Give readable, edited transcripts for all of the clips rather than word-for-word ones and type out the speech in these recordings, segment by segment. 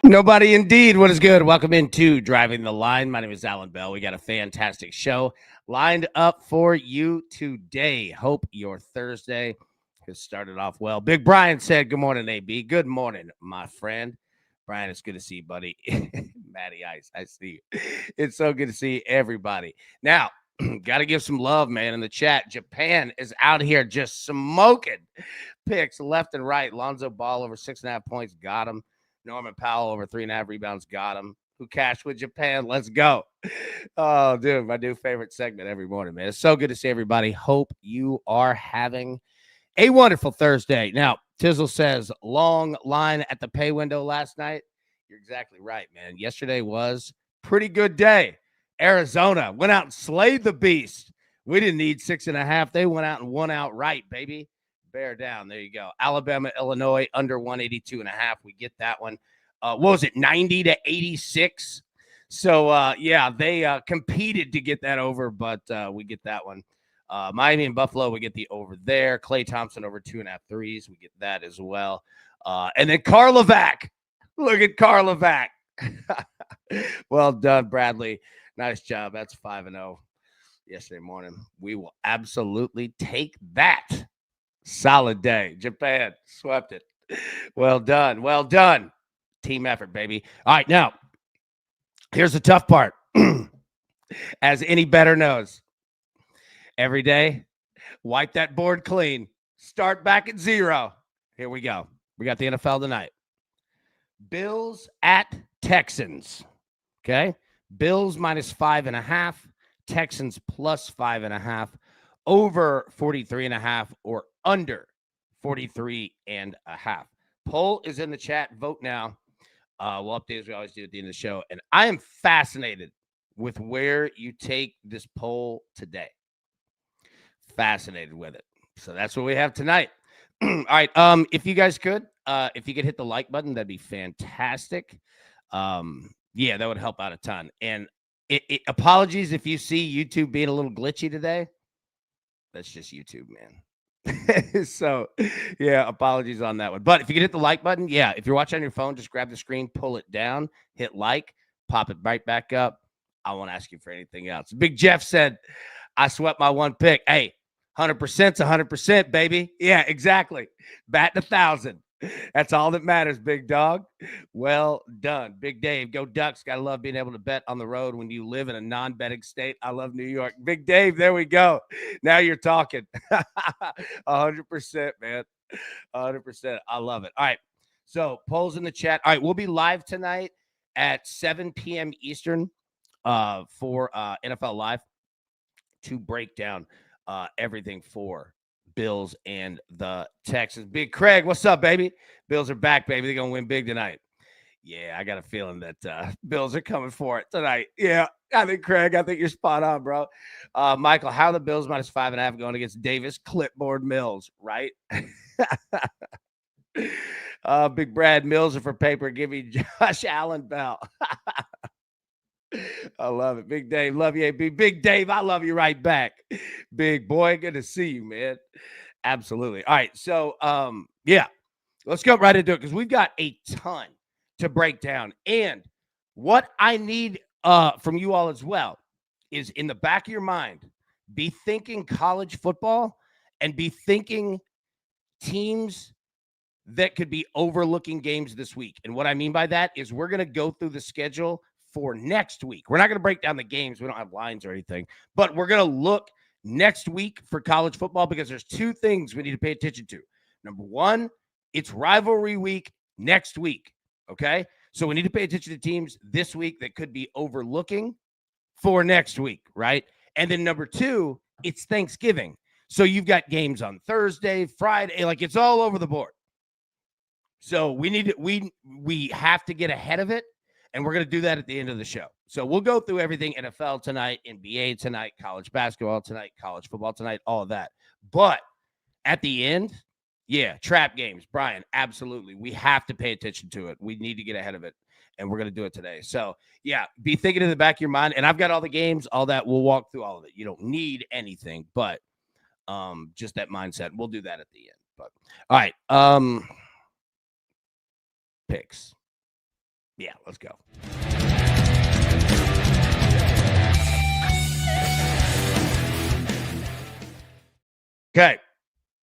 Nobody indeed. What is good? Welcome into Driving the Line. My name is Alan Bell. We got a fantastic show lined up for you today. Hope your Thursday has started off well. Big Brian said, good morning, AB. Good morning, my friend. Brian, it's good to see you, buddy. Matty Ice, I see you. It's so good to see everybody. Now, got to give some love, man, in the chat. Japan is out here just smoking picks left and right. Lonzo Ball over 6.5 points. Got him. Norman Powell over 3.5 rebounds. Got him. Who cashed with Japan? Let's go. Oh, dude, my new favorite segment every morning, man. It's so good to see everybody. Hope you are having a wonderful Thursday. Now, Tizzle says, long line at the pay window last night. You're exactly right, man. Yesterday was pretty good day. Arizona went out and slayed the beast. We didn't need 6.5. They went out and won outright, baby. Bear down. There you go. Alabama, Illinois, under 182.5. We get that one. What was it, 90 to 86? So, yeah, they competed to get that over, but we get that one. Miami and Buffalo, we get the over there. Klay Thompson over 2.5 threes. We get that as well. And then Karlovac. Look at Karlovac. Well done, Bradley. Nice job. That's 5-0 yesterday morning. We will absolutely take that. Solid day. Japan swept it. Well done. Well done. Team effort, baby. All right, now, here's the tough part. As any better knows, every day, wipe that board clean. Start back at 0. Here we go. We got the NFL tonight. Bills at Texans. Okay? Bills minus 5.5. Texans plus 5.5. Over 43.5 or under 43.5. Poll is in the chat. Vote now. We'll update as we always do at the end of the show. And I am fascinated with where you take this poll today. Fascinated with it. So that's what we have tonight. All right. If you guys could, if you could hit the like button, that'd be fantastic. Yeah, that would help out a ton. And apologies if you see YouTube being a little glitchy today. That's just YouTube, man. So, yeah, apologies on that one. But if you can hit the like button, yeah, if you're watching on your phone, just grab the screen, pull it down, hit like, pop it right back up. I won't ask you for anything else. Big Jeff said, I swept my one pick. Hey, 100%'s 100%, baby. Yeah, exactly. Batting 1,000. That's all that matters, big dog. Well done. Big Dave, go Ducks. Gotta love being able to bet on the road when you live in a non-betting state. I love New York. Big Dave, there we go. Now you're talking. 100%, man. 100%. I love it. All right. So polls in the chat. All right, we'll be live tonight at 7 p.m. Eastern for NFL Live to break down everything for Bills and the Texans. Big Craig, what's up, baby? Bills are back, baby. They're going to win big tonight. Yeah, I got a feeling that Bills are coming for it tonight. Yeah, I think, Craig, you're spot on, bro. Michael, how are the Bills minus 5.5 going against Davis Clipboard Mills, right? Big Brad Mills are for paper. Give me Josh Allen Bell. I love it. Big Dave, love you, AB. Big Dave, I love you right back. Big boy, good to see you, man. Absolutely. All right, so, yeah, let's go right into it because we've got a ton to break down. And what I need from you all as well is in the back of your mind, be thinking college football and be thinking teams that could be overlooking games this week. And what I mean by that is we're going to go through the schedule for next week. We're not going to break down the games. We don't have lines or anything, but we're going to look next week for college football because there's two things we need to pay attention to. Number one, it's rivalry week next week. Okay. So we need to pay attention to teams this week that could be overlooking for next week. Right. And then number two, it's Thanksgiving. So you've got games on Thursday, Friday, like it's all over the board. So we need to, we have to get ahead of it. And we're going to do that at the end of the show. So we'll go through everything NFL tonight, NBA tonight, college basketball tonight, college football tonight, all of that. But at the end, yeah, trap games. Brian, absolutely. We have to pay attention to it. We need to get ahead of it. And we're going to do it today. So, yeah, be thinking in the back of your mind. And I've got all the games, all that. We'll walk through all of it. You don't need anything, but just that mindset. We'll do that at the end. But all right. Picks. Yeah, let's go. Okay.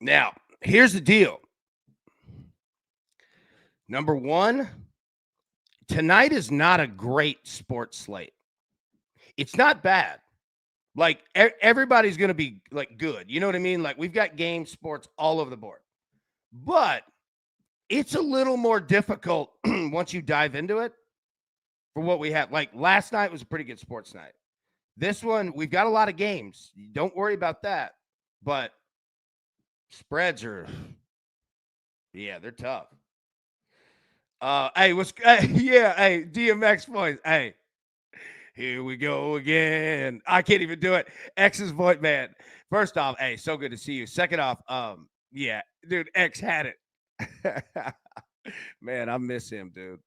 Now, here's the deal. Number one, tonight is not a great sports slate. It's not bad. Like everybody's going to be like good. You know what I mean? Like we've got game sports all over the board. But it's a little more difficult once you dive into it for what we have. Like last night was a pretty good sports night. This one, we've got a lot of games. Don't worry about that. But spreads are, yeah, they're tough. Hey, hey, DMX voice. Hey, here we go again. I can't even do it. X's voice, man. First off, hey, so good to see you. Second off, yeah, dude, X had it. Man, I miss him, dude.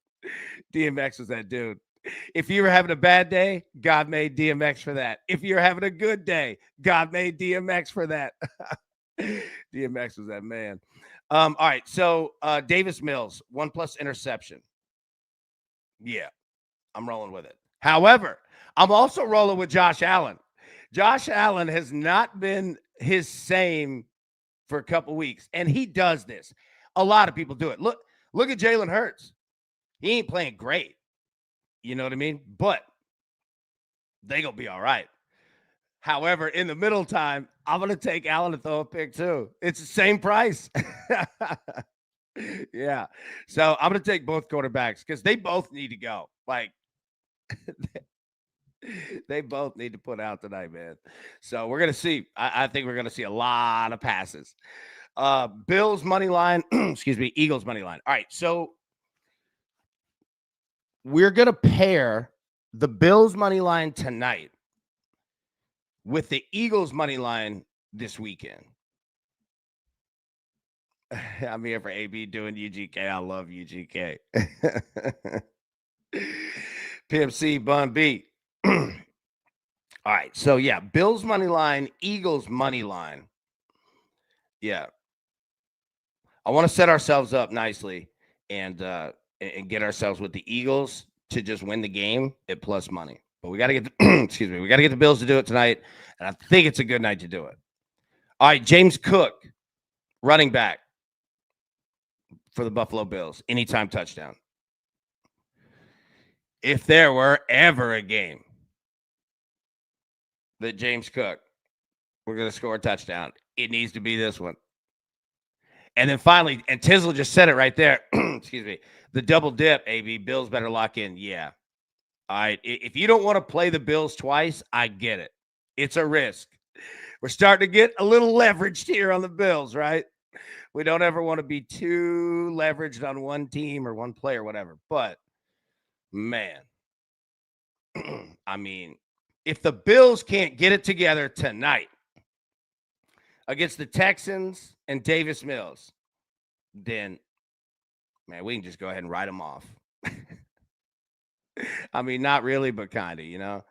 DMX was that dude. If you were having a bad day, God made DMX for that. If you're having a good day, God made DMX for that. DMX was that man. All right, so Davis Mills, 1+ interception. Yeah, I'm rolling with it. However, I'm also rolling with Josh Allen. Josh Allen has not been his same for a couple weeks, and he does this. A lot of people do it. Look at Jalen Hurts. He ain't playing great. You know what I mean? But they gonna be all right. However, in the middle time, I'm gonna take Allen to throw a pick too. It's the same price. Yeah. So I'm gonna take both quarterbacks because they both need to go. Like they both need to put out tonight, man. So we're gonna see. I think we're gonna see a lot of passes. Bills money line, excuse me, Eagles money line. All right, so we're gonna pair the Bills money line tonight with the Eagles money line this weekend. I'm here for AB doing UGK. I love UGK. PMC Bun B. All right, so yeah, Bills money line, Eagles money line. Yeah, I want to set ourselves up nicely and get ourselves with the Eagles to just win the game at plus money. But we got to get excuse me, we got to get the Bills to do it tonight, and I think it's a good night to do it. All right, James Cook, running back for the Buffalo Bills, anytime touchdown. If there were ever a game that James Cook we're going to score a touchdown, it needs to be this one. And then finally, and Tizzle just said it right there. Excuse me. The double dip, AB. Bills better lock in. Yeah. All right. If you don't want to play the Bills twice, I get it. It's a risk. We're starting to get a little leveraged here on the Bills, right? We don't ever want to be too leveraged on one team or one player, whatever. But, man, I mean, if the Bills can't get it together tonight against the Texans and Davis Mills, then, man, we can just go ahead and write them off. I mean, not really, but kind of, you know.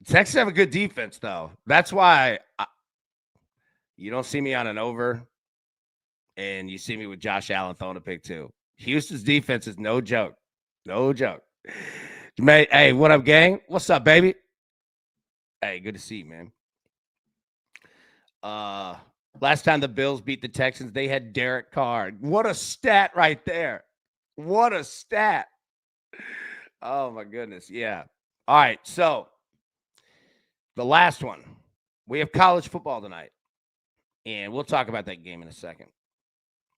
Texans have a good defense, though. That's why you don't see me on an over, and you see me with Josh Allen throwing a pick, too. Houston's defense is no joke. No joke. Hey, what up, gang? What's up, baby? Hey, good to see you, man. Last time the Bills beat the Texans, they had Derek Carr. What a stat right there. What a stat. Oh, my goodness. Yeah. All right. So, the last one. We have college football tonight. And we'll talk about that game in a second.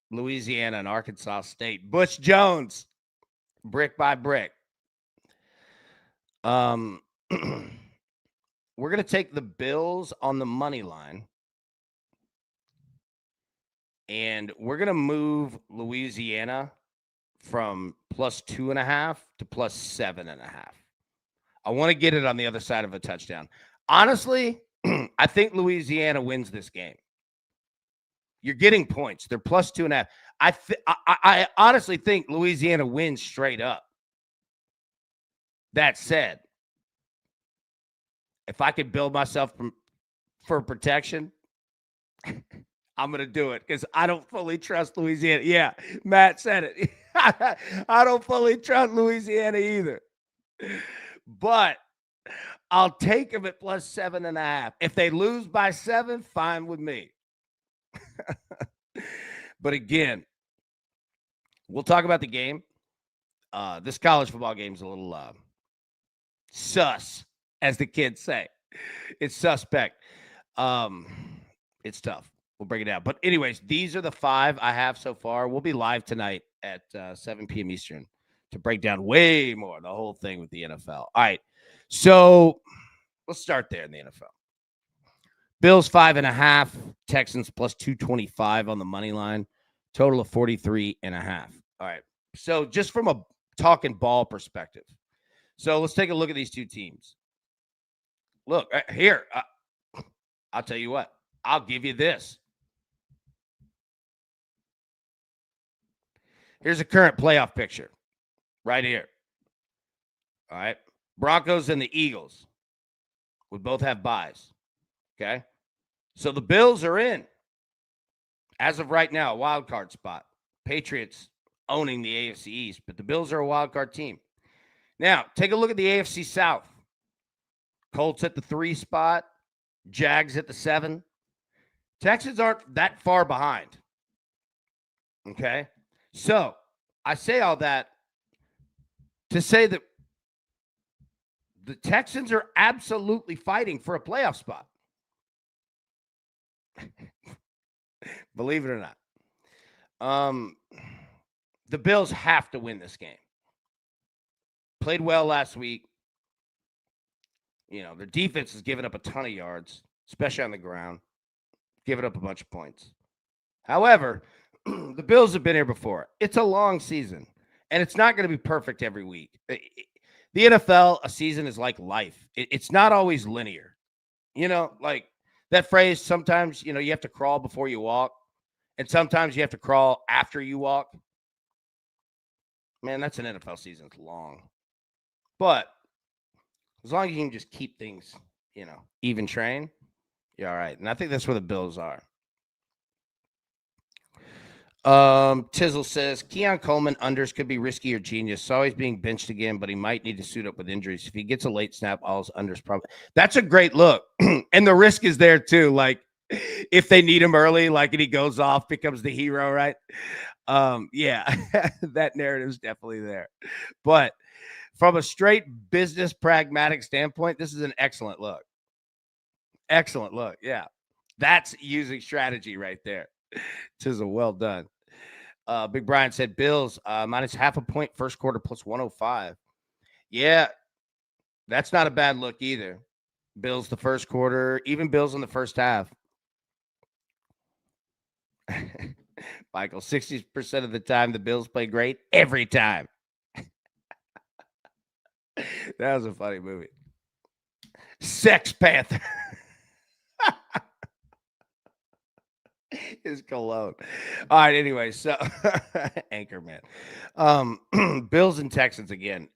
Louisiana and Arkansas State. Butch Jones. Brick by brick. We're going to take the Bills on the money line. And we're going to move Louisiana from plus 2.5 to plus 7.5. I want to get it on the other side of a touchdown. Honestly, I think Louisiana wins this game. You're getting points. They're plus 2.5. I honestly think Louisiana wins straight up. That said, if I could build myself for protection, I'm going to do it because I don't fully trust Louisiana. Yeah, Matt said it. I don't fully trust Louisiana either. But I'll take them at plus 7.5. If they lose by 7, fine with me. But again, we'll talk about the game. This college football game is a little sus, as the kids say. It's suspect. It's tough. We'll break it down. But anyways, these are the 5 I have so far. We'll be live tonight at 7 p.m. Eastern to break down way more, the whole thing with the NFL. All right. So let's start there in the NFL. Bills 5.5, Texans plus 225 on the money line, total of 43.5. All right. So just from a talking ball perspective. So let's take a look at these two teams. Look, here, I'll tell you what. I'll give you this. Here's a current playoff picture right here. All right. Broncos and the Eagles would both have buys. Okay. So the Bills are in. As of right now, a wild card spot. Patriots owning the AFC East, but the Bills are a wild card team. Now, take a look at the AFC South. Colts at the 3 spot. Jags at the 7. Texans aren't that far behind. Okay. So I say all that to say that the Texans are absolutely fighting for a playoff spot. Believe it or not. The Bills have to win this game. Played well last week. You know, their defense has given up a ton of yards, especially on the ground, giving up a bunch of points. However, the Bills have been here before. It's a long season, and it's not going to be perfect every week. The NFL, a season is like life. It's not always linear. You know, like that phrase, sometimes, you know, you have to crawl before you walk, and sometimes you have to crawl after you walk. Man, that's an NFL season. It's long. But as long as you can just keep things, you know, even train, you're all right. And I think that's where the Bills are. Tizzle says Keon Coleman unders could be risky or genius. Saw he's being benched again, but he might need to suit up with injuries. If he gets a late snap, all his unders probably. That's a great look. And the risk is there too. Like if they need him early, like and he goes off, becomes the hero, right? Yeah, that narrative is definitely there. But from a straight business pragmatic standpoint, this is an excellent look. Excellent look. Yeah. That's using strategy right there. Tizzle, well done. Big Brian said Bills minus half a point first quarter plus 105. Yeah, that's not a bad look either. Bills the first quarter, even Bills in the first half. Michael, 60% of the time the Bills play great every time. That was a funny movie. Sex Panther. His cologne. All right. Anyway, so Anchorman. Bills and Texans again.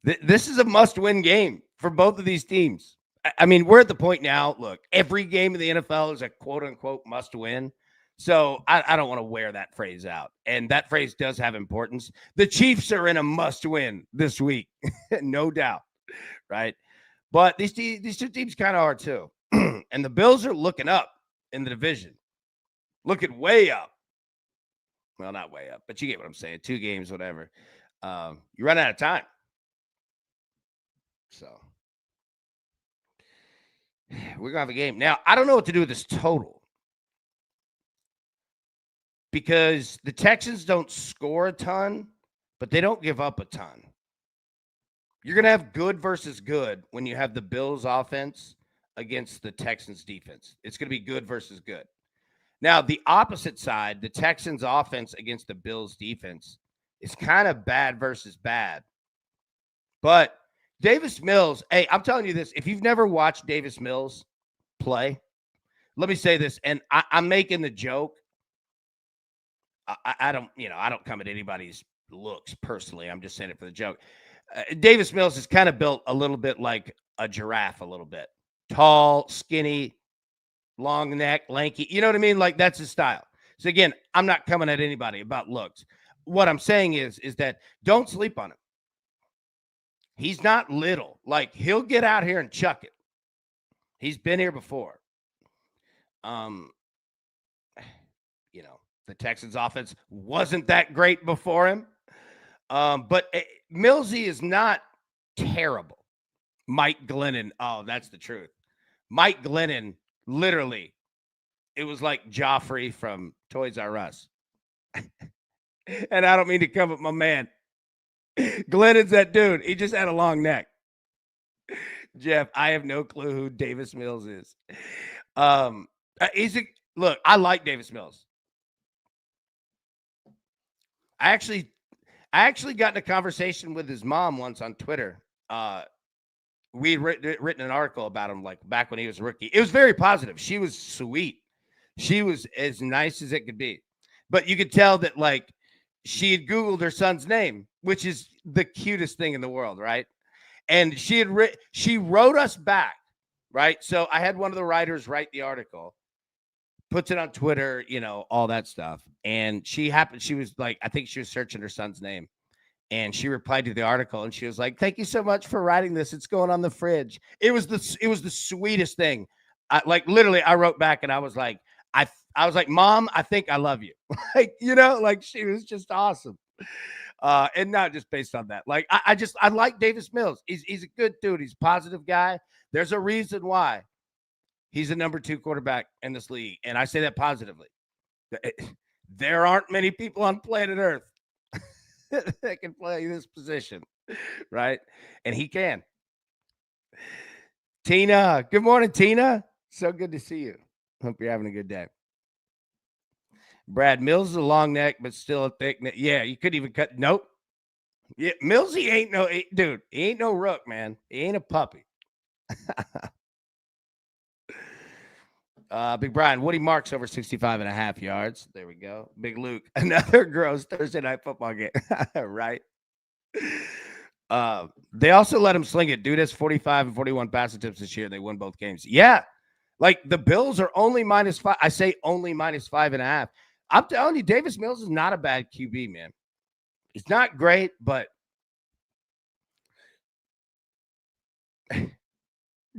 This is a must-win game for both of these teams. I mean, we're at the point now. Look, every game in the NFL is a quote-unquote must-win. So I don't want to wear that phrase out. And that phrase does have importance. The Chiefs are in a must-win this week, no doubt, right? But these two teams kind of are too. And the Bills are looking up in the division, looking way up. Well, not way up, but you get what I'm saying. 2 games, whatever. You run out of time. So we're going to have a game. Now, I don't know what to do with this total because the Texans don't score a ton, but they don't give up a ton. You're going to have good versus good when you have the Bills offense against the Texans defense. It's going to be good versus good. Now, the opposite side, the Texans offense against the Bills defense is kind of bad versus bad. But Davis Mills, hey, I'm telling you this, if you've never watched Davis Mills play, let me say this, and I'm making the joke. I don't come at anybody's looks personally. I'm just saying it for the joke. Davis Mills is kind of built a little bit like a giraffe, a little bit. Tall, skinny, long neck, lanky. You know what I mean? Like that's his style. So again, I'm not coming at anybody about looks. What I'm saying is that don't sleep on him. He's not little. Like he'll get out here and chuck it. He's been here before. Um, the Texans offense wasn't that great before him. But Millsy is not terrible. Mike Glennon. Oh, that's the truth. Mike Glennon, literally, it was like Joffrey from Toys R Us. And I don't mean to come with my man. Glennon's that dude. He just had a long neck. Jeff, I have no clue who Davis Mills is. Look, I like Davis Mills. I actually got in a conversation with his mom once on Twitter. We had written an article about him like back when he was a rookie. It was very positive. She was sweet. She was as nice as it could be. But you could tell that like she had Googled her son's name, which is the cutest thing in the world, right? And she wrote us back, right? So I had one of the writers write the article, puts it on Twitter, all that stuff. And she was like, I think she was searching her son's name. And she replied to the article and she was like, "Thank you so much for writing this. It's going on the fridge." It was the sweetest thing. Literally, I wrote back and I was like, I was like, "Mom, I think I love you." Like she was just awesome. And not just based on that. Like I like Davis Mills. He's a good dude. He's a positive guy. There's a reason why he's a number 2 quarterback in this league. And I say that positively. There aren't many people on planet Earth that can play this position, right? And he can. Tina, good morning, Tina. So good to see you. Hope you're having a good day. Brad, Mills is a long neck, but still a thick neck. Yeah, you couldn't even cut. Nope. Yeah, Millsy ain't no dude. He ain't no rook, man. He ain't a puppy. Big Brian, Woody Marks over 65.5 yards. There we go. Big Luke, another gross Thursday night football game. Right. They also let him sling it. Dude has 45 and 41 pass attempts this year. They won both games. Yeah. Like the Bills are only -5. I say only -5.5. I'm telling you, Davis Mills is not a bad QB, man. He's not great, but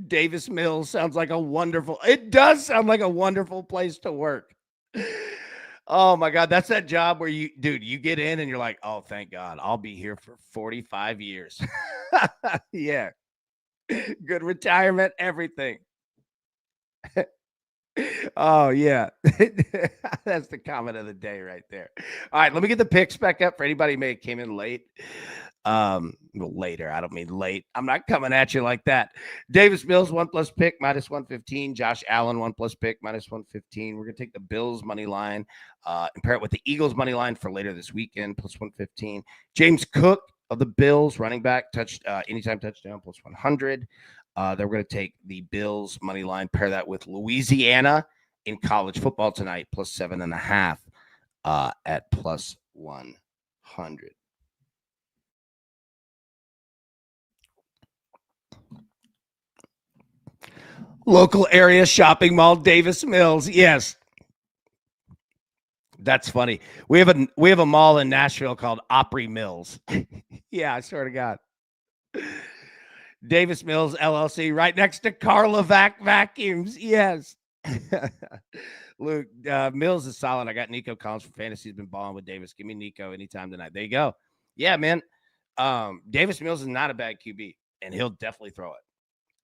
Davis Mills sounds like it does sound like a wonderful place to work. Oh my God. That's that job where you get in and you're like, oh, thank God, I'll be here for 45 years. Yeah. Good retirement, everything. Oh, yeah. That's the comment of the day right there. All right, let me get the picks back up for anybody who may have came in late. Later. I don't mean late. I'm not coming at you like that. Davis Mills, 1+ pick, -115. Josh Allen, 1+ pick, -115. We're going to take the Bills money line and pair it with the Eagles money line for later this weekend, +115. James Cook of the Bills, running back, anytime touchdown, +100. Then we're going to take the Bills money line, pair that with Louisiana in college football tonight, +7.5 at +100. Local area shopping mall, Davis Mills. Yes. That's funny. We have a mall in Nashville called Opry Mills. Yeah, I swear to God. Davis Mills LLC, right next to Carlavac Vacuums. Yes. Luke, Mills is solid. I got Nico Collins for fantasy. He's been balling with Davis. Give me Nico anytime tonight. There you go. Yeah, man. Davis Mills is not a bad QB, and he'll definitely throw it.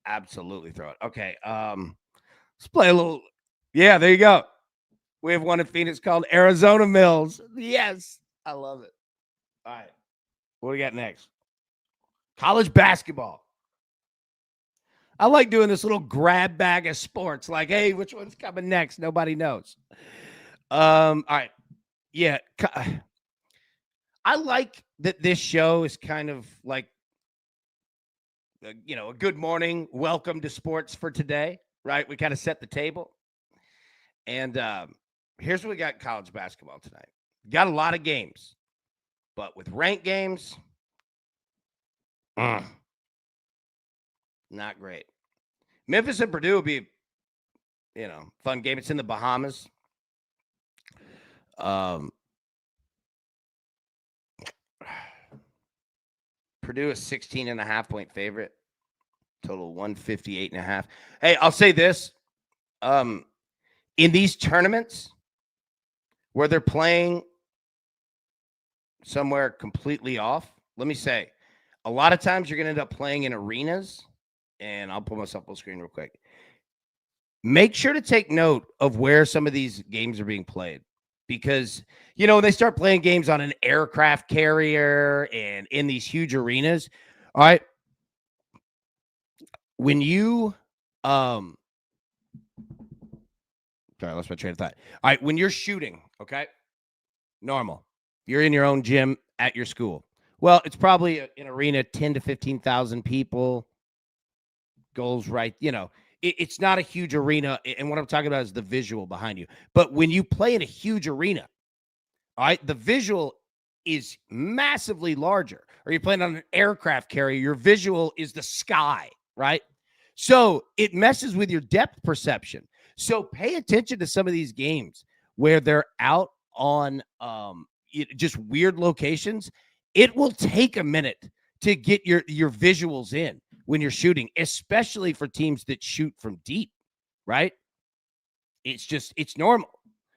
Absolutely throw it. Okay. Let's play a little. Yeah, there you go. We have one in Phoenix called Arizona Mills. Yes. I love it. All right. What do we got next? College basketball. I like doing this little grab bag of sports. Like, hey, which one's coming next? Nobody knows. All right. Yeah. I like that this show is kind of like, a good morning. Welcome to sports for today, right? We kind of set the table. And here's what we got in college basketball tonight. Got a lot of games, but with ranked games, not great. Memphis and Purdue will be fun game. It's in the Bahamas. Purdue is 16.5-point favorite. Total 158.5. Hey, I'll say this. In these tournaments where they're playing somewhere completely off, let me say, a lot of times you're going to end up playing in arenas, and I'll pull myself full screen real quick. Make sure to take note of where some of these games are being played because, they start playing games on an aircraft carrier and in these huge arenas. All right. When you, sorry, I lost my train of thought. All right. When you're shooting, okay, normal, you're in your own gym at your school. Well, it's probably an arena, 10 to 15,000 people. Goals right, it's not a huge arena. And what I'm talking about is the visual behind you. But when you play in a huge arena, all right, the visual is massively larger. Or you're playing on an aircraft carrier, your visual is the sky, right? So it messes with your depth perception. So pay attention to some of these games where they're out on just weird locations. It will take a minute to get your visuals in when you're shooting, especially for teams that shoot from deep, right? It's normal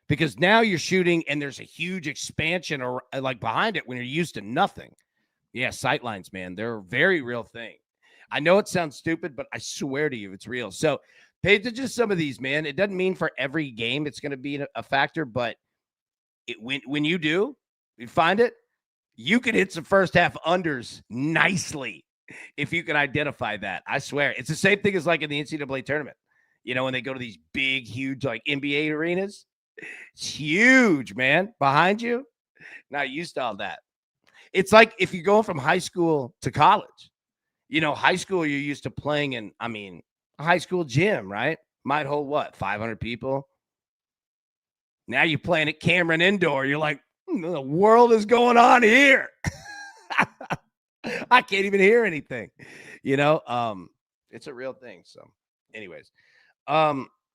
because now you're shooting and there's a huge expansion or like behind it when you're used to nothing. Yeah, sightlines, man, they're a very real thing. I know it sounds stupid, but I swear to you, it's real. So pay attention to some of these, man. It doesn't mean for every game it's going to be a factor, but when you do, you find it, you can hit some first half unders nicely if you can identify that. I swear. It's the same thing as like in the NCAA tournament. When they go to these big, huge like NBA arenas, it's huge, man. Behind you, not used to all that. It's like if you're going from high school to college. High school, you're used to playing in, a high school gym, right? Might hold what, 500 people? Now you're playing at Cameron Indoor. You're like, the world is going on here. I can't even hear anything. It's a real thing. So, anyways,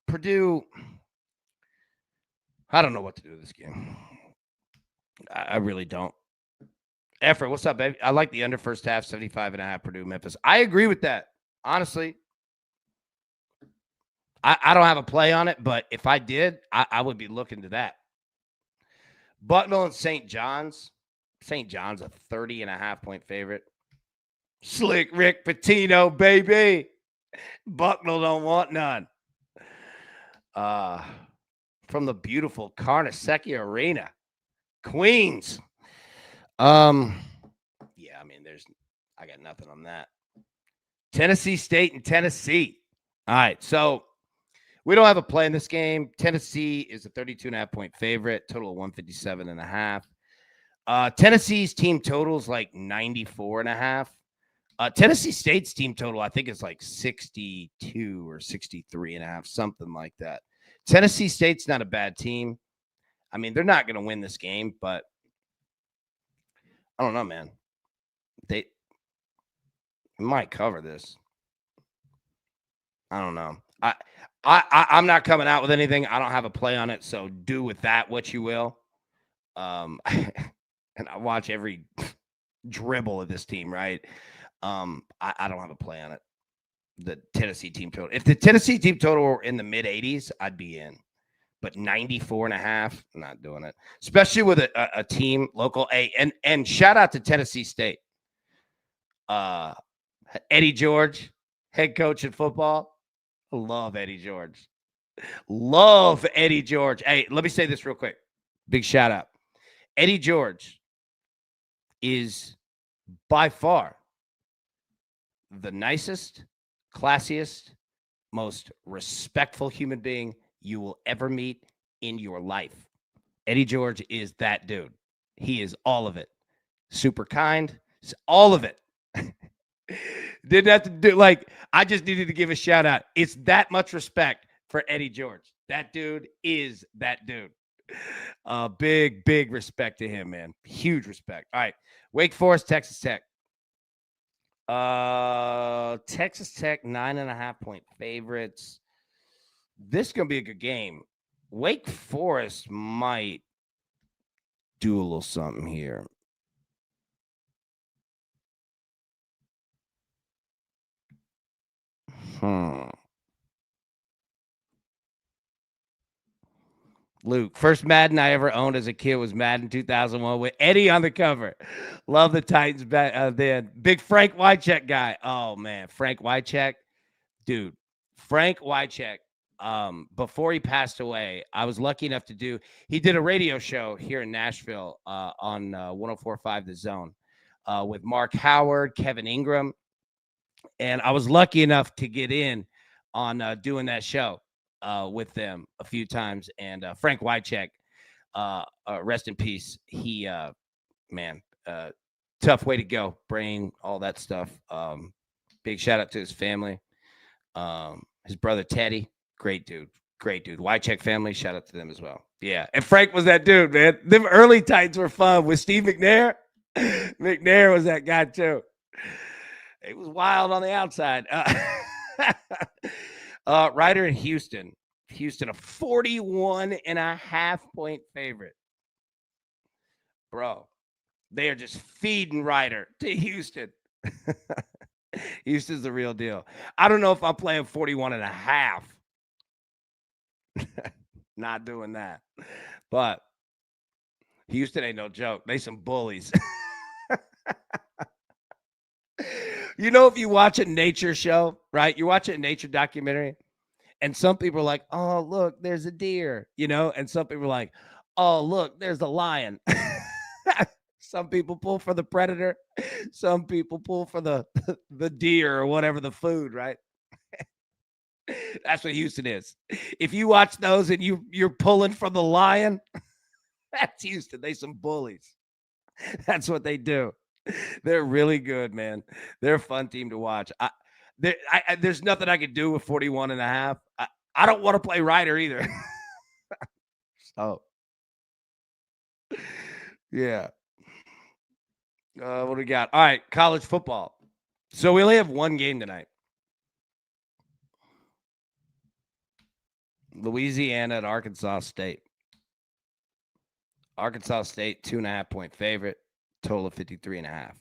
Purdue, I don't know what to do with this game. I really don't. Effort, what's up, baby? I like the under first half, 75.5 Purdue, Memphis. I agree with that. Honestly, I don't have a play on it, but if I did, I would be looking to that. Bucknell and St. John's. St. John's a 30.5-point favorite. Slick Rick Pitino, baby. Bucknell don't want none. From the beautiful Carnesecca Arena, Queens. Yeah, I got nothing on that. Tennessee State and Tennessee. All right, so we don't have a play in this game. Tennessee is a 32.5-point favorite, total of 157.5. Tennessee's team total is like 94.5. Tennessee State's team total, I think, is like 62 or 63.5, something like that. Tennessee State's not a bad team. They're not going to win this game, but I don't know, man. They might cover this. I don't know. I'm not coming out with anything. I don't have a play on it, so do with that what you will. And I watch every dribble of this team, right? I don't have a play on it. The Tennessee team total. If the Tennessee team total were in the mid 80s, I'd be in. But 94.5, I'm not doing it. Especially with a team local. And shout out to Tennessee State. Eddie George, head coach in football. Love Eddie George. Love Eddie George. Hey, let me say this real quick. Big shout out. Eddie George is by far the nicest, classiest, most respectful human being you will ever meet in your life. Eddie George is that dude. He is all of it. Super kind. All of it. Didn't have to do I just needed to give a shout out. It's that much respect for Eddie George. That dude is that dude. Big respect to him, man. Huge respect. All right. Wake Forest, Texas Tech. Texas Tech, 9.5-point favorites. This is going to be a good game. Wake Forest might do a little something here. Luke, first Madden I ever owned as a kid was Madden 2001 with Eddie on the cover. Love the Titans then. Big Frank Wycheck guy. Oh, man. Frank Wycheck. Dude, Frank Wycheck, before he passed away, I was lucky enough to he did a radio show here in Nashville on 104.5 The Zone with Mark Howard, Kevin Ingram. And I was lucky enough to get in on doing that show with them a few times. And Frank Wycheck, rest in peace. He, man, tough way to go. Brain, all that stuff. Big shout out to his family. His brother Teddy, great dude. Wycheck family, shout out to them as well. Yeah, and Frank was that dude, man. Them early Titans were fun with Steve McNair. McNair was that guy too. It was wild on the outside. Ryder in Houston. Houston, a 41.5 point favorite. Bro, they are just feeding Ryder to Houston. Houston's the real deal. I don't know if I'm playing 41.5. Not doing that. But Houston ain't no joke. They some bullies. If you watch a nature show, right? You watch a nature documentary, and some people are like, oh, look, there's a deer, and some people are like, oh, look, there's a lion. Some people pull for the predator. Some people pull for the deer or whatever the food, right? That's what Houston is. If you watch those and you're pulling for the lion, that's Houston. They some bullies. That's what they do. They're really good, man. They're a fun team to watch. There's nothing I could do with 41.5. I don't want to play Ryder either. So, yeah. What do we got? All right, college football. So we only have one game tonight. Louisiana at Arkansas State. Arkansas State, 2.5 point favorite, total of 53.5.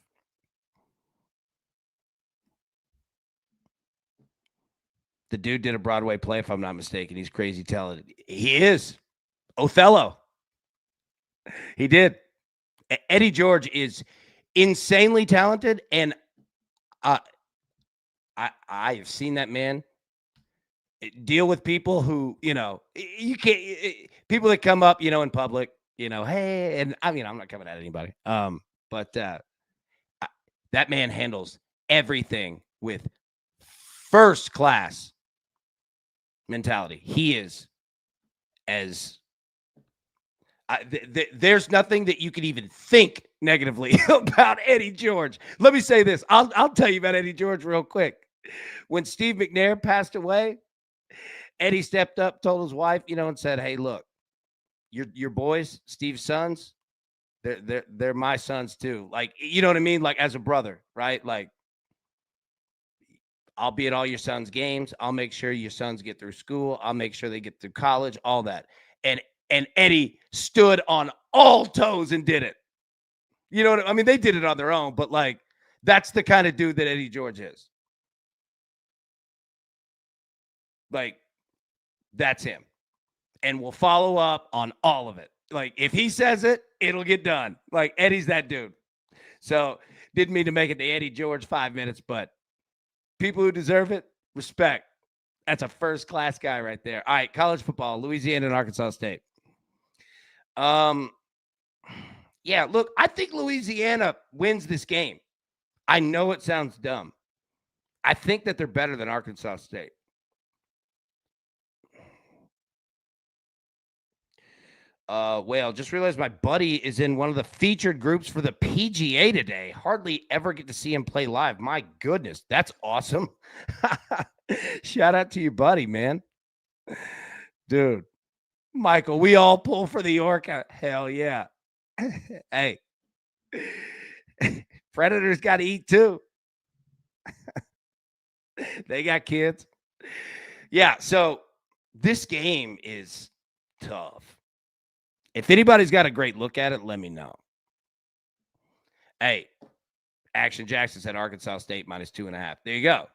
The dude did a Broadway play, if I'm not mistaken. He's crazy talented. He is. Othello. He did. Eddie George is insanely talented, and I have seen that man deal with people who, you can't, people that come up, in public, hey, and I'm not coming at anybody. But that man handles everything with first class mentality. He is there's nothing that you could even think negatively about Eddie George. Let me say this. I'll tell you about Eddie George real quick. When Steve McNair passed away, Eddie stepped up, told his wife, and said, hey, look, your boys, Steve's sons, they're my sons too. Like, you know what I mean? Like, as a brother, right? Like, I'll be at all your sons' games. I'll make sure your sons get through school. I'll make sure they get through college, all that. And Eddie stood on all toes and did it. You know what I mean? They did it on their own, but like, that's the kind of dude that Eddie George is. Like, that's him. And we'll follow up on all of it. Like, if he says it, it'll get done. Like, Eddie's that dude. So, didn't mean to make it the Eddie George 5 minutes, but people who deserve it, respect. That's a first-class guy right there. All right, college football, Louisiana and Arkansas State. Yeah, look, I think Louisiana wins this game. I know it sounds dumb. I think that they're better than Arkansas State. Well, just realized my buddy is in one of the featured groups for the PGA today. Hardly ever get to see him play live. My goodness, that's awesome. Shout out to your buddy, man. Dude, Michael, we all pull for the Orca. Hell yeah. Hey, Predators got to eat too. They got kids. Yeah, so This game is tough. If anybody's got a great look at it, let me know. Hey, Action Jackson said Arkansas State -2.5. There you go.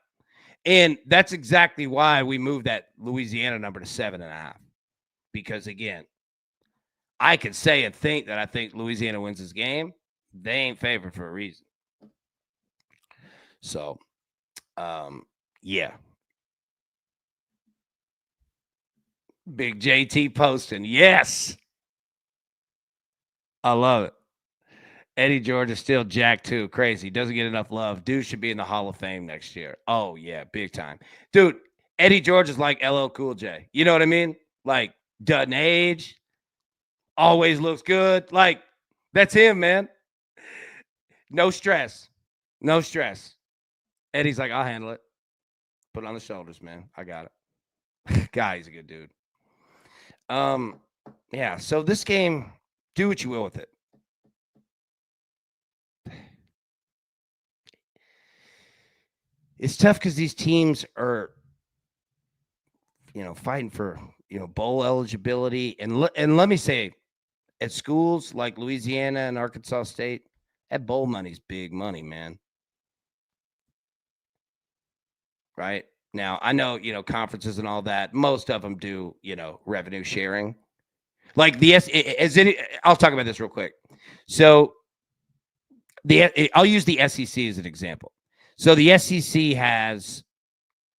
And that's exactly why we moved that Louisiana number to 7.5. Because again, I could say and think that I think Louisiana wins this game. They ain't favored for a reason. So, yeah. Big JT posting. Yes. I love it. Eddie George is still jacked too. Crazy. Doesn't get enough love. Dude should be in the Hall of Fame next year. Oh, yeah. Big time. Dude, Eddie George is like LL Cool J. You know what I mean? Like, doesn't age. Always looks good. Like, that's him, man. No stress. No stress. Eddie's like, I'll handle it. Put it on the shoulders, man. I got it. Guy, he's a good dude. Yeah, so this game, do what you will with it. It's tough because these teams are, fighting for, bowl eligibility. And let me say, at schools like Louisiana and Arkansas State, that bowl money's big money, man. Right? Now, I know, conferences and all that, most of them do, revenue sharing. Like I'll talk about this real quick. So I'll use the SEC as an example. So the SEC has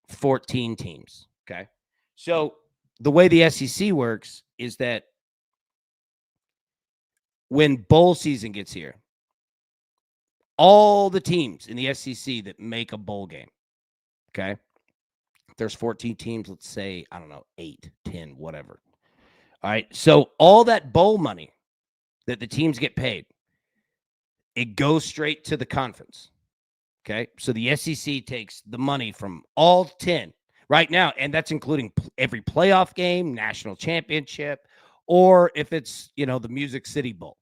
14 teams, okay? So the way the SEC works is that when bowl season gets here, all the teams in the SEC that make a bowl game, okay? There's 14 teams, let's say, I don't know, 8, 10, whatever. All right, so all that bowl money that the teams get paid, it goes straight to the conference. Okay, so the SEC takes the money from all 10 right now, and that's including every playoff game, national championship, or if it's, the Music City Bowl.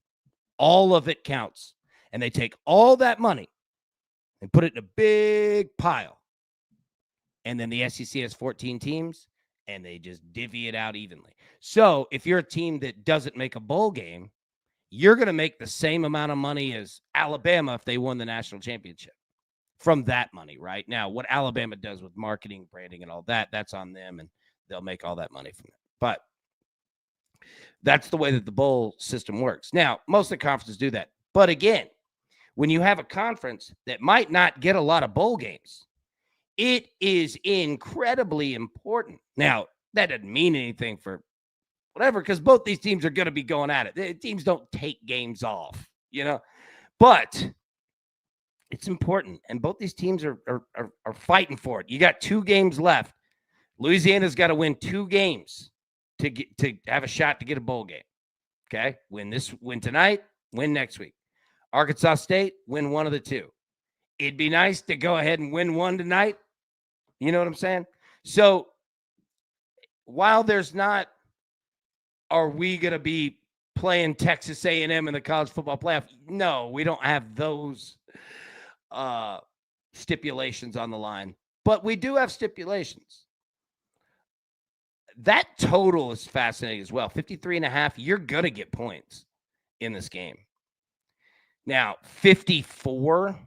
All of it counts, and they take all that money and put it in a big pile. And then the SEC has 14 teams, and they just divvy it out evenly. So if you're a team that doesn't make a bowl game, you're going to make the same amount of money as Alabama if they won the national championship from that money, right? Now, what Alabama does with marketing, branding, and all that, that's on them, and they'll make all that money from it. But that's the way that the bowl system works. Now, most of the conferences do that. But again, when you have a conference that might not get a lot of bowl games, it is incredibly important. Now, that doesn't mean anything for whatever, because both these teams are going to be going at it. The teams don't take games off, but it's important, and both these teams are fighting for it. You got 2 games left. Louisiana's got to win 2 games to have a shot to get a bowl game. Okay, win tonight, win next week. Arkansas State, win one of the 2. It'd be nice to go ahead and win one tonight. You know what I'm saying? So while there's not, are we going to be playing Texas A&M in the college football playoff? No, we don't have those stipulations on the line, but we do have stipulations. That total is fascinating as well. 53.5, you're going to get points in this game. Now, 54,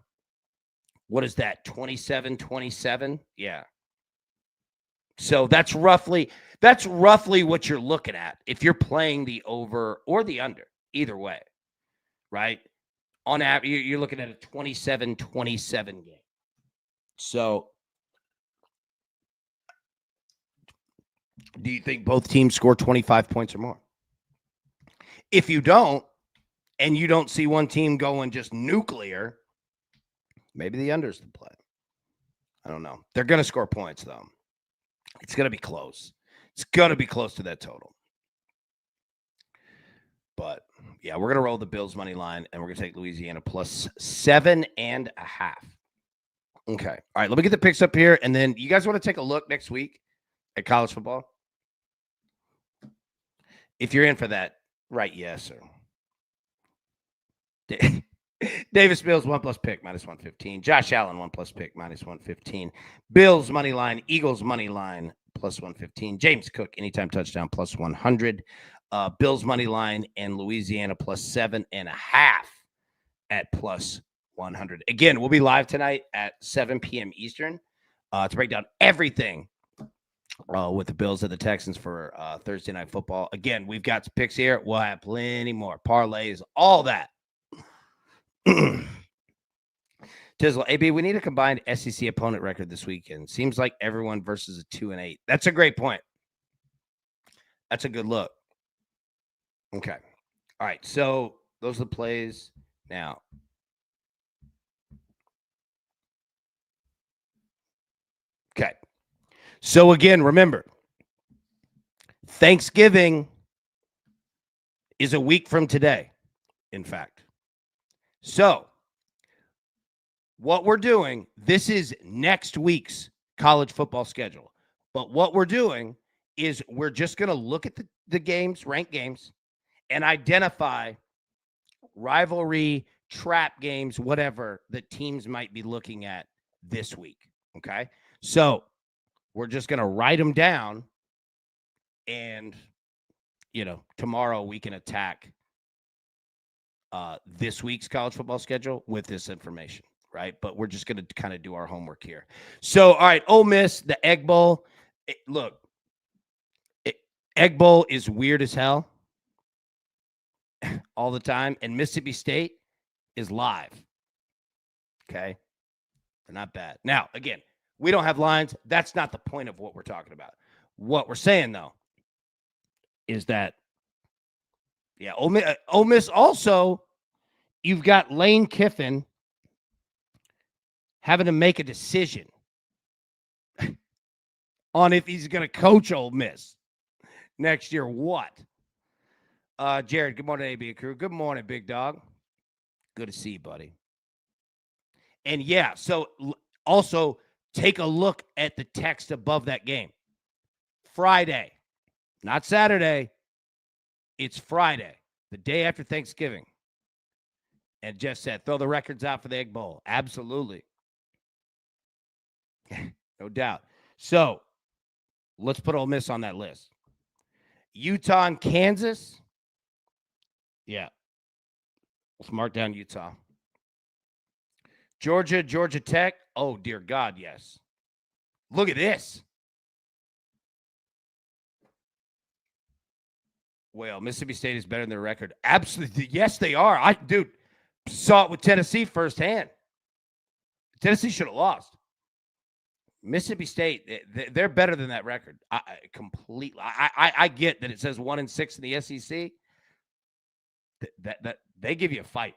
what is that? 27-27? Yeah. So that's roughly what you're looking at if you're playing the over or the under, either way, right? On average, you're looking at a 27-27 game. So do you think both teams score 25 points or more? If you don't, and you don't see one team going just nuclear, maybe the under's the play. I don't know. They're going to score points, though. It's going to be close. It's going to be close to that total. But, yeah, we're going to roll the Bills money line, and we're going to take Louisiana plus 7.5. Okay. All right, let me get the picks up here, and then you guys want to take a look next week at college football? If you're in for that, right, yes, sir. Davis Bills 1+ pick -115. Josh Allen 1+ pick -115. Bills money line, Eagles money line plus 115. James Cook, anytime touchdown, plus 100. Bills money line and Louisiana plus 7.5 at plus 100. Again, we'll be live tonight at 7 p.m. Eastern to break down everything with the Bills and the Texans for Thursday Night Football. Again, we've got some picks here. We'll have plenty more parlays, all that. Tizzle, AB, we need a combined SEC opponent record this weekend. Seems like everyone versus a 2-8. That's a great point. That's a good look. Okay. All right. So those are the plays. Now, okay. So again, remember, Thanksgiving is a week from today, in fact. So what we're doing, this is next week's college football schedule. But what we're doing is we're just going to look at the games, ranked games, and identify rivalry, trap games, whatever that teams might be looking at this week. Okay. So we're just going to write them down. And, tomorrow we can attack this week's college football schedule with this information. Right. But we're just going to kind of do our homework here. So, all right. Ole Miss, the Egg Bowl. Egg Bowl is weird as hell all the time. And Mississippi State is live. Okay. They're not bad. Now, again, we don't have lines. That's not the point of what we're talking about. What we're saying, though, is that, Ole Miss also, you've got Lane Kiffin having to make a decision on if he's going to coach Ole Miss next year. What? Jared, good morning, AB crew. Good morning, big dog. Good to see you, buddy. And so also take a look at the text above that game. Friday, not Saturday. It's Friday, the day after Thanksgiving. And Jeff said, throw the records out for the Egg Bowl. Absolutely. No doubt. So let's put Ole Miss on that list. Utah and Kansas. Yeah. Let's mark down Utah. Georgia Tech. Oh, dear God, yes. Look at this. Well, Mississippi State is better than their record. Absolutely. Yes, they are. I saw it with Tennessee firsthand. Tennessee should have lost. Mississippi State, they're better than that record. I get that it says 1-6 in the SEC. That they give you a fight.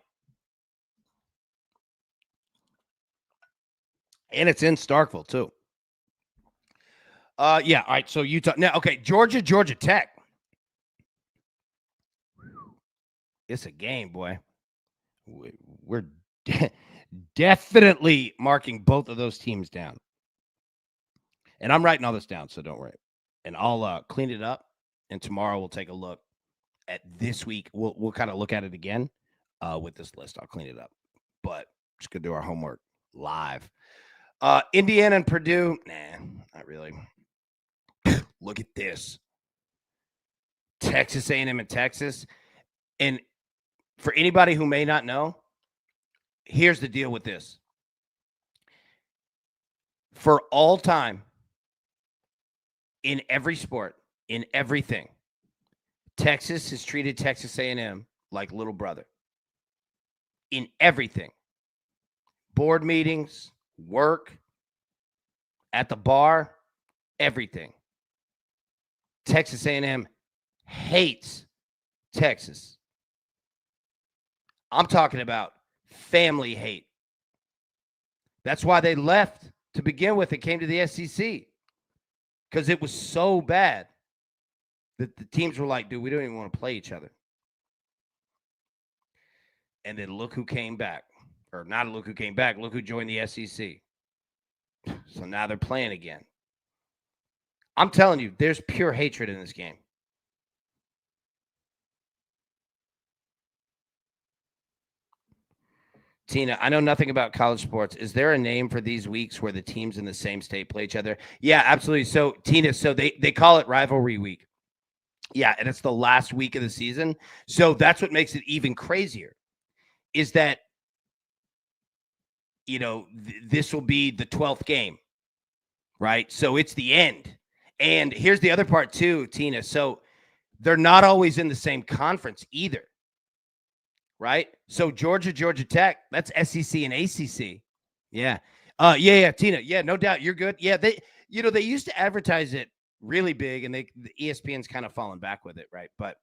And it's in Starkville, too. All right. So Utah. Now, okay, Georgia Tech. It's a game, boy. We're definitely marking both of those teams down. And I'm writing all this down, so don't worry. And I'll clean it up. And tomorrow we'll take a look at this week. We'll kind of look at it again with this list. I'll clean it up. But just going to do our homework live. Indiana and Purdue. Nah, not really. Look at this. Texas A&M and Texas. And for anybody who may not know, here's the deal with this. For all time, in every sport, in everything, Texas has treated Texas A&M like little brother. In everything. Board meetings, work, at the bar, everything. Texas A&M hates Texas. I'm talking about family hate. That's why they left to begin with and came to the SEC. Because it was so bad that the teams were like, dude, we don't even want to play each other. And then look who came back. Or not look who came back. Look who joined the SEC. So now they're playing again. I'm telling you, there's pure hatred in this game. Tina, I know nothing about college sports. Is there a name for these weeks where the teams in the same state play each other? Yeah, absolutely. So, Tina, so they call it rivalry week. Yeah, and it's the last week of the season. So that's what makes it even crazier. Is that this will be the 12th game, right? So it's the end. And here's the other part too, Tina. So they're not always in the same conference either, right? So Georgia Tech, that's SEC and ACC. Yeah. Yeah, Tina. Yeah, no doubt. You're good. Yeah, they used to advertise it really big, and the ESPN's kind of fallen back with it, right? But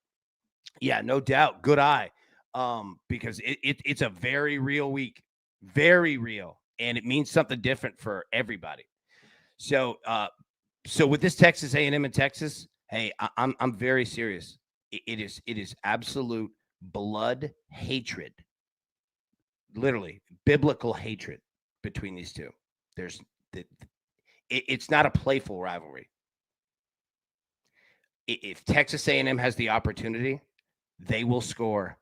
yeah, no doubt. Good eye. Because it's a very real week. Very real. And it means something different for everybody. So so with this Texas A&M in Texas, hey, I'm very serious. It is absolute blood hatred, literally biblical hatred between these two. There's it's not a playful rivalry. If Texas A&M has the opportunity, they will score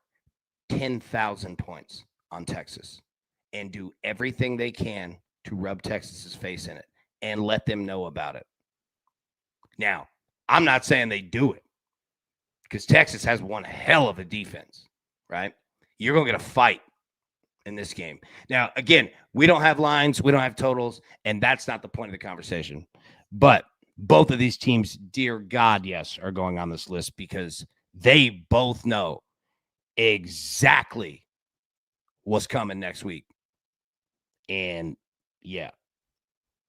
10,000 points on Texas and do everything they can to rub Texas's face in it and let them know about it. Now, I'm not saying they do it because Texas has one hell of a defense, right? You're going to get a fight in this game. Now, again, we don't have lines, we don't have totals, and that's not the point of the conversation. But both of these teams, dear God, yes, are going on this list because they both know exactly what's coming next week. And yeah,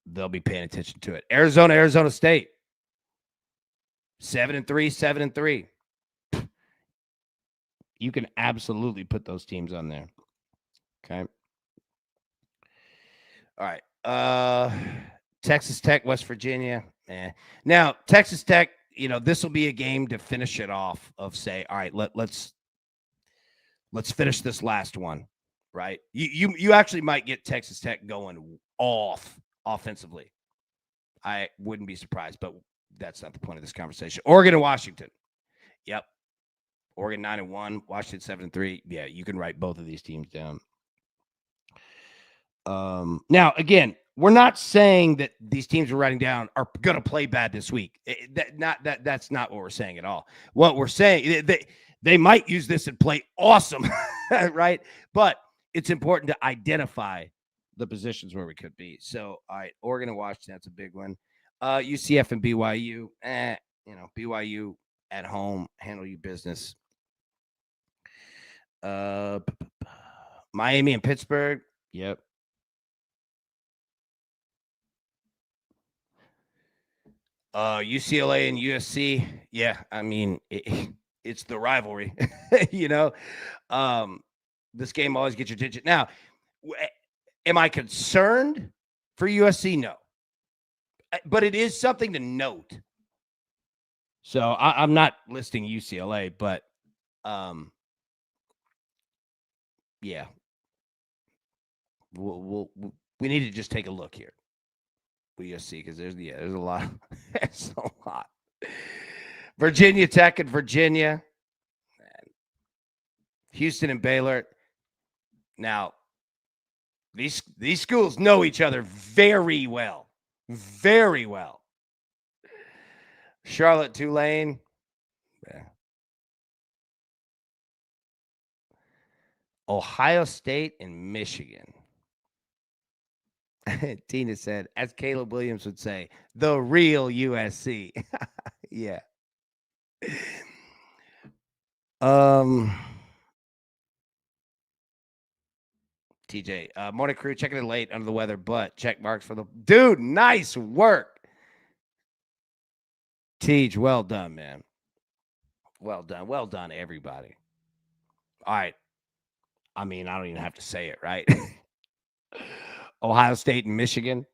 they'll be paying attention to it. Arizona State. 7-3, 7-3. You can absolutely put those teams on there. Okay. All right. Texas Tech, West Virginia. Now, Texas Tech, this will be a game to finish it off of say, all right, let's finish this last one, right? You actually might get Texas Tech going off offensively. I wouldn't be surprised, but that's not the point of this conversation. Oregon and Washington. Yep. Oregon 9-1, Washington 7-3. Yeah, you can write both of these teams down. Now, again, we're not saying that these teams we're writing down are going to play bad this week. That's not what we're saying at all. What we're saying, they might use this and play awesome, right? But it's important to identify the positions where we could be. So, all right, Oregon and Washington, that's a big one. UCF and BYU, BYU at home, handle your business. Miami and Pittsburgh, yep. UCLA and USC, yeah. I mean, it's the rivalry, This game always gets your attention. Now, am I concerned for USC? No. But it is something to note. So I'm not listing UCLA, but yeah. We need to just take a look here. USC because there's a lot. There's a lot. Virginia Tech and Virginia. Houston and Baylor. Now, these schools know each other very well. Very well. Charlotte, Tulane. Yeah. Ohio State and Michigan. Tina said, as Caleb Williams would say, the real USC. Yeah. TJ, morning crew, checking in late under the weather, but check marks for the dude. Nice work. Tej, well done, man. Well done. Well done, everybody. All right. I mean, I don't even have to say it, right? Ohio State and Michigan.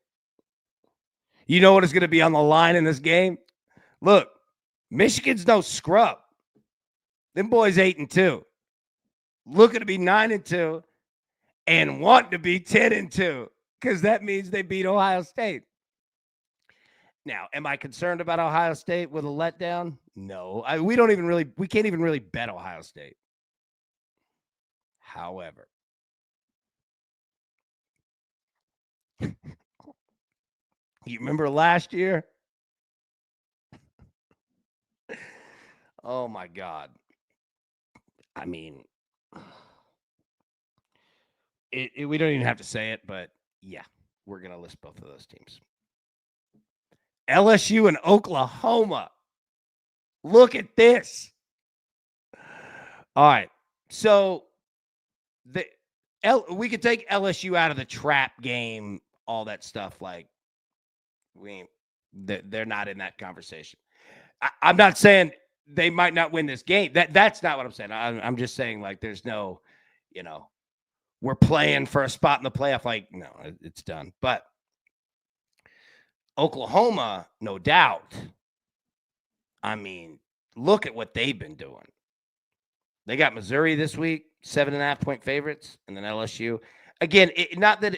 You know what is going to be on the line in this game? Look, Michigan's no scrub. Them boys 8-2. Looking to be 9-2 and want to be 10-2 because that means they beat Ohio State. Now, am I concerned about Ohio State with a letdown? No. We can't even really bet Ohio State. However, You remember last year? Oh my God. I mean, we don't even have to say it, but yeah, we're going to list both of those teams. LSU and Oklahoma. Look at this. All right. So we could take LSU out of the trap game, all that stuff. Like, they're not in that conversation. I'm not saying they might not win this game. That's not what I'm saying. I'm just saying, like, there's no, we're playing for a spot in the playoff. Like, no, it's done. But Oklahoma, no doubt. I mean, look at what they've been doing. They got Missouri this week, 7.5-point favorites, and then LSU. Again, not that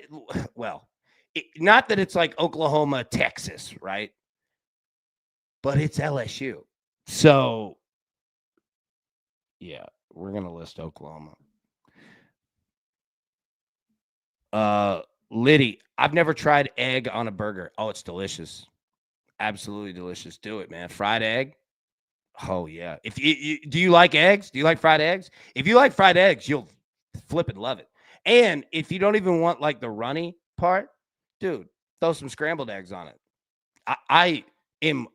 it's like Oklahoma, Texas, right? But it's LSU. So, yeah, we're going to list Oklahoma. Liddy, I've never tried egg on a burger. Oh, it's delicious. Absolutely delicious. Do it, man. Fried egg. Oh, yeah. If do you like eggs? Do you like fried eggs? If you like fried eggs, you'll flip and love it. And if you don't even want like the runny part, dude, throw some scrambled eggs on it. I am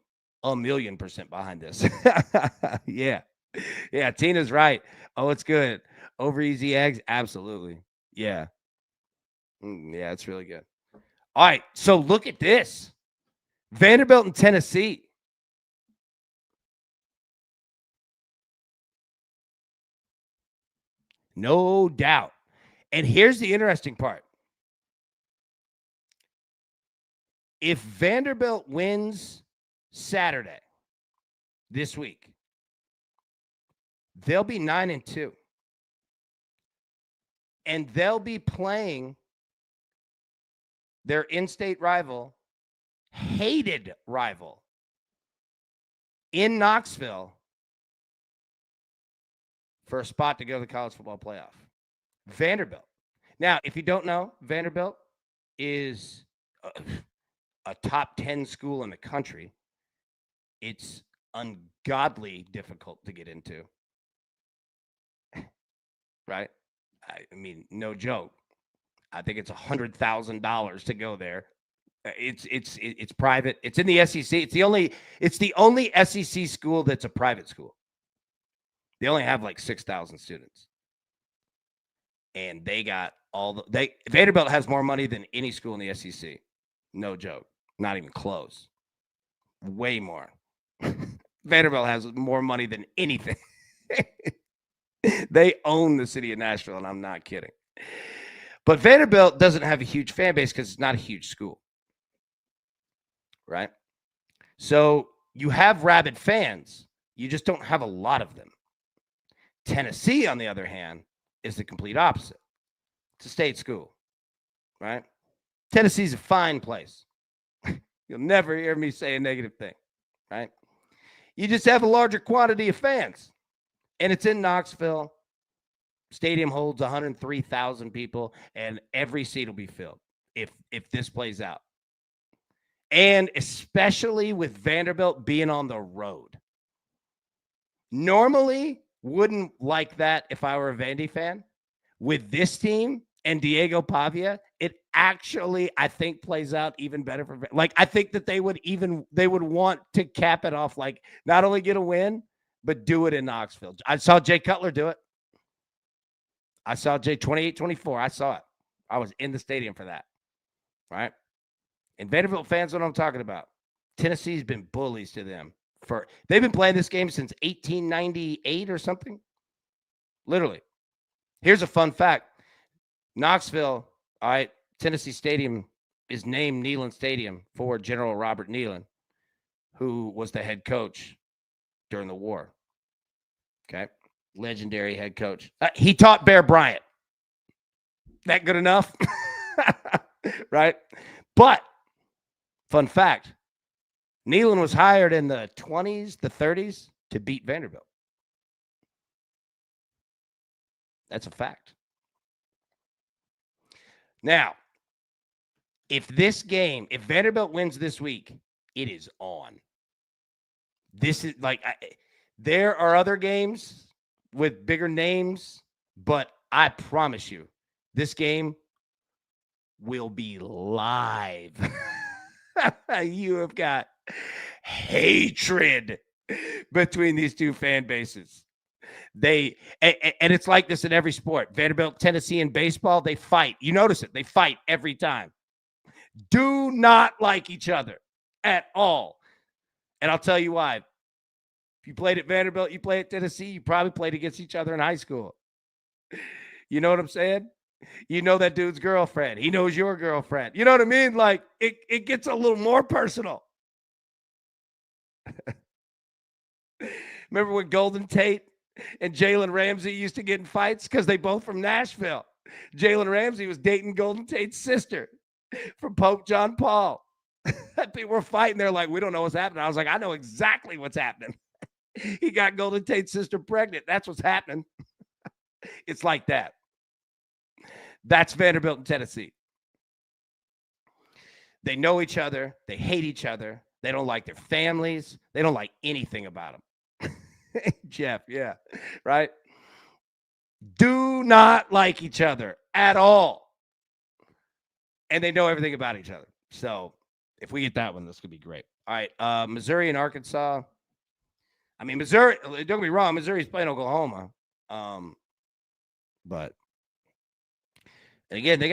1,000,000% behind this. Yeah. Yeah. Tina's right. Oh, it's good. Over easy eggs. Absolutely. Yeah. Yeah, it's really good. All right. So look at this. Vanderbilt and Tennessee. No doubt. And here's the interesting part. If Vanderbilt wins Saturday this week, they'll be 9-2. And they'll be playing their in-state rival, hated rival, in Knoxville for a spot to go to the college football playoff. Vanderbilt. Now, if you don't know, Vanderbilt is a top 10 school in the country. It's ungodly difficult to get into. Right? I mean, no joke. I think it's $100,000 to go there. It's private. It's in the SEC. It's the only SEC school that's a private school. They only have like 6,000 students. And they got Vanderbilt has more money than any school in the SEC. No joke. Not even close. Way more. Vanderbilt has more money than anything. They own the city of Nashville, and I'm not kidding. But Vanderbilt doesn't have a huge fan base because it's not a huge school. Right? So you have rabid fans. You just don't have a lot of them. Tennessee, on the other hand, is the complete opposite. It's a state school. Right? Tennessee's a fine place. You'll never hear me say a negative thing. Right? You just have a larger quantity of fans. And it's in Knoxville. Stadium holds 103,000 people, and every seat will be filled if this plays out. And especially with Vanderbilt being on the road. Normally, wouldn't like that if I were a Vandy fan. With this team and Diego Pavia, it actually, I think, plays out even better for like I think that they would want to cap it off, like not only get a win, but do it in Knoxville. I saw Jay Cutler do it. I saw Jay 28-24. I saw it. I was in the stadium for that. Right? And Vanderbilt fans, what I'm talking about. Tennessee's been bullies to them. They've been playing this game since 1898 or something. Literally. Here's a fun fact. Knoxville, all right, Tennessee Stadium is named Neyland Stadium for General Robert Neyland, who was the head coach during the war. Okay. Legendary head coach. He taught Bear Bryant. That good enough? Right? But, fun fact, Neyland was hired in the 20s, the 30s to beat Vanderbilt. That's a fact. Now, if Vanderbilt wins this week, it is on. This is like there are other games with bigger names, but I promise you, this game will be live. You have got hatred between these two fan bases. And it's like this in every sport. Vanderbilt, Tennessee, and baseball, they fight. You notice it. They fight every time. Do not like each other at all. And I'll tell you why. If you played at Vanderbilt, you play at Tennessee, you probably played against each other in high school. You know what I'm saying? You know that dude's girlfriend. He knows your girlfriend. You know what I mean? Like, it gets a little more personal. Remember when Golden Tate and Jalen Ramsey used to get in fights because they both from Nashville? Jalen Ramsey was dating Golden Tate's sister from Pope John Paul. People were fighting. They're like, we don't know what's happening. I was like, I know exactly what's happening. He got Golden Tate's sister pregnant. That's what's happening. It's like that. That's Vanderbilt and Tennessee. They know each other. They hate each other. They don't like their families. They don't like anything about them. Jeff, yeah, right? Do not like each other at all. And they know everything about each other. So if we get that one, this could be great. All right, Missouri and Arkansas. I mean, Missouri, don't get me wrong, Missouri's playing Oklahoma. But and again, they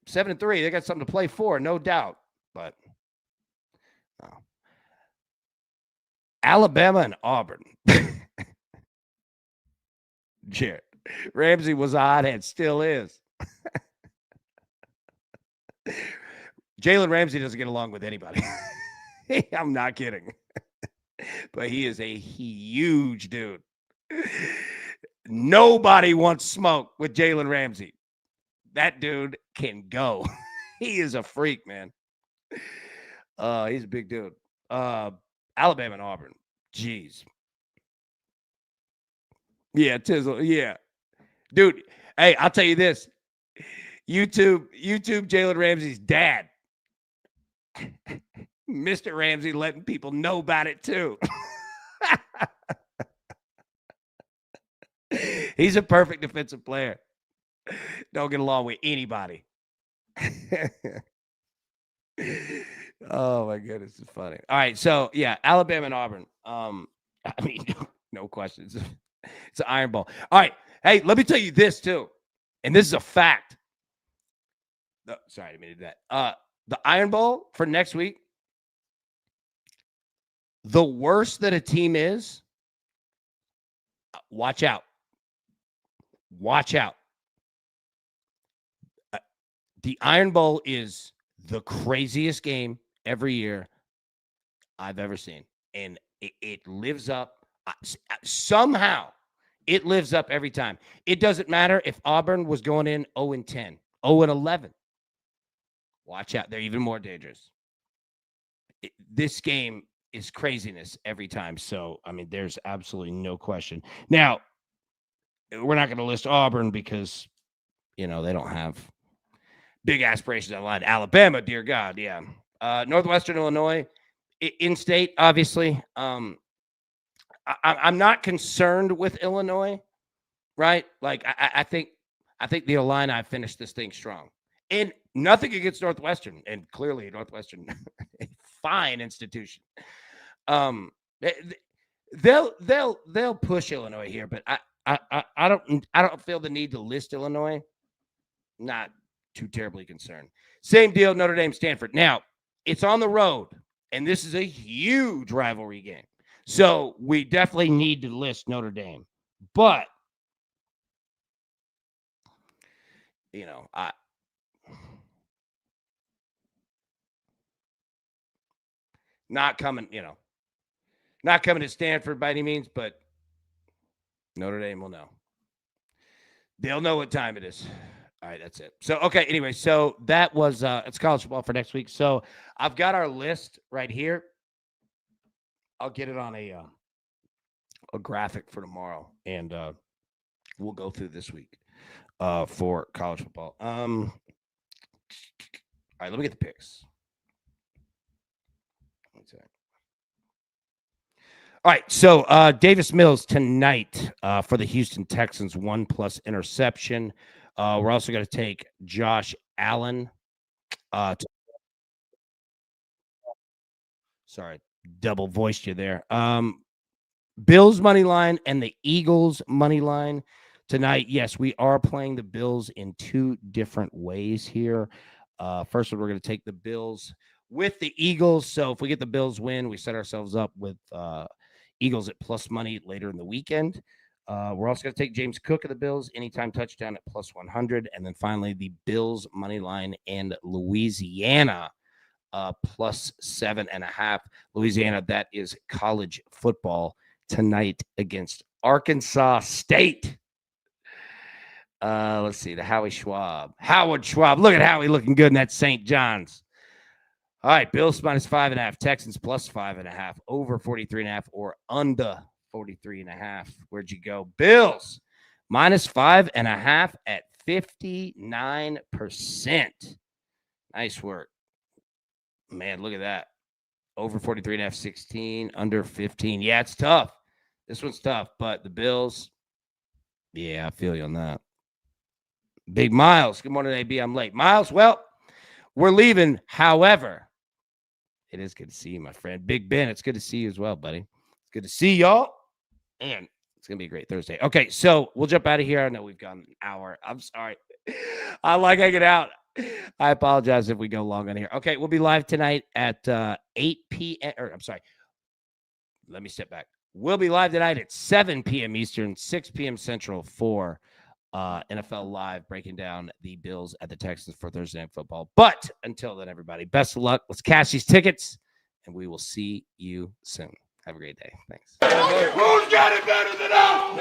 7-3. They got something to play for, no doubt. But Alabama and Auburn. Jared. Ramsey was a hothead, still is. Jalen Ramsey doesn't get along with anybody. I'm not kidding. But he is a huge dude. Nobody wants smoke with Jalen Ramsey. That dude can go. He is a freak, man. He's a big dude. Alabama and Auburn. Jeez. Yeah, Tizzle. Yeah. Dude, hey, I'll tell you this. YouTube Jalen Ramsey's dad. Mr. Ramsey letting people know about it too. He's a perfect defensive player. Don't get along with anybody. Oh my goodness, it's funny. All right, so yeah, Alabama and Auburn. I mean, no questions. It's an iron ball. All right, hey, let me tell you this too, and this is a fact. Sorry, I didn't mean to do that. The Iron Bowl for next week. The worse that a team is, watch out. Watch out. The Iron Bowl is the craziest game every year I've ever seen. And it lives up. Somehow, it lives up every time. It doesn't matter if Auburn was going in 0-10, 0-11. Watch out. They're even more dangerous. This game is craziness every time. So, I mean, there's absolutely no question. Now, we're not going to list Auburn because, they don't have big aspirations on the line. Alabama, dear God, yeah. Northwestern Illinois, in-state, obviously. I'm not concerned with Illinois, right? Like, I think the Illini finished this thing strong. And nothing against Northwestern, and clearly Northwestern, a fine institution. They'll push Illinois here, but I don't feel the need to list Illinois. Not too terribly concerned. Same deal, Notre Dame, Stanford. Now, it's on the road, and this is a huge rivalry game. So we definitely need to list Notre Dame. But, not coming to Stanford by any means, but Notre Dame will know. They'll know what time it is. All right, that's it. So, okay, anyway, so that was it's college football for next week. So I've got our list right here. I'll get it on a graphic for tomorrow, and we'll go through this week for college football. All right, let me get the picks. All right, so Davis Mills tonight for the Houston Texans, 1+ interception. We're also going to take Josh Allen. Sorry, double voiced you there. Bills money line and the Eagles money line tonight. Yes, we are playing the Bills in two different ways here. First one, we're going to take the Bills with the Eagles. So if we get the Bills win, we set ourselves up with Eagles at plus money later in the weekend. We're also going to take James Cook of the Bills, anytime touchdown at plus 100. And then finally, the Bills money line and Louisiana plus 7.5. Louisiana, that is college football tonight against Arkansas State. Let's see, the Howard Schwab. Look at Howie looking good in that St. John's. All right, Bills minus 5.5, Texans plus 5.5, over 43.5 or under 43.5. Where'd you go? Bills minus 5.5 at 59%. Nice work. Man, look at that. Over 43.5, 16, under 15. Yeah, it's tough. This one's tough, but the Bills, yeah, I feel you on that. Big Miles. Good morning, AB. I'm late. Miles, well, we're leaving. However, it is good to see you, my friend. Big Ben, it's good to see you as well, buddy. It's good to see y'all. And it's going to be a great Thursday. Okay, so we'll jump out of here. I know we've gone an hour. I'm sorry. I like hanging out. I apologize if we go long on here. Okay, we'll be live tonight at 8 p.m. Or I'm sorry. Let me step back. We'll be live tonight at 7 p.m. Eastern, 6 p.m. Central for NFL Live, breaking down the Bills at the Texans for Thursday Night Football. But until then, everybody, best of luck. Let's cash these tickets, and we will see you soon. Have a great day. Thanks. Who's got it better than us?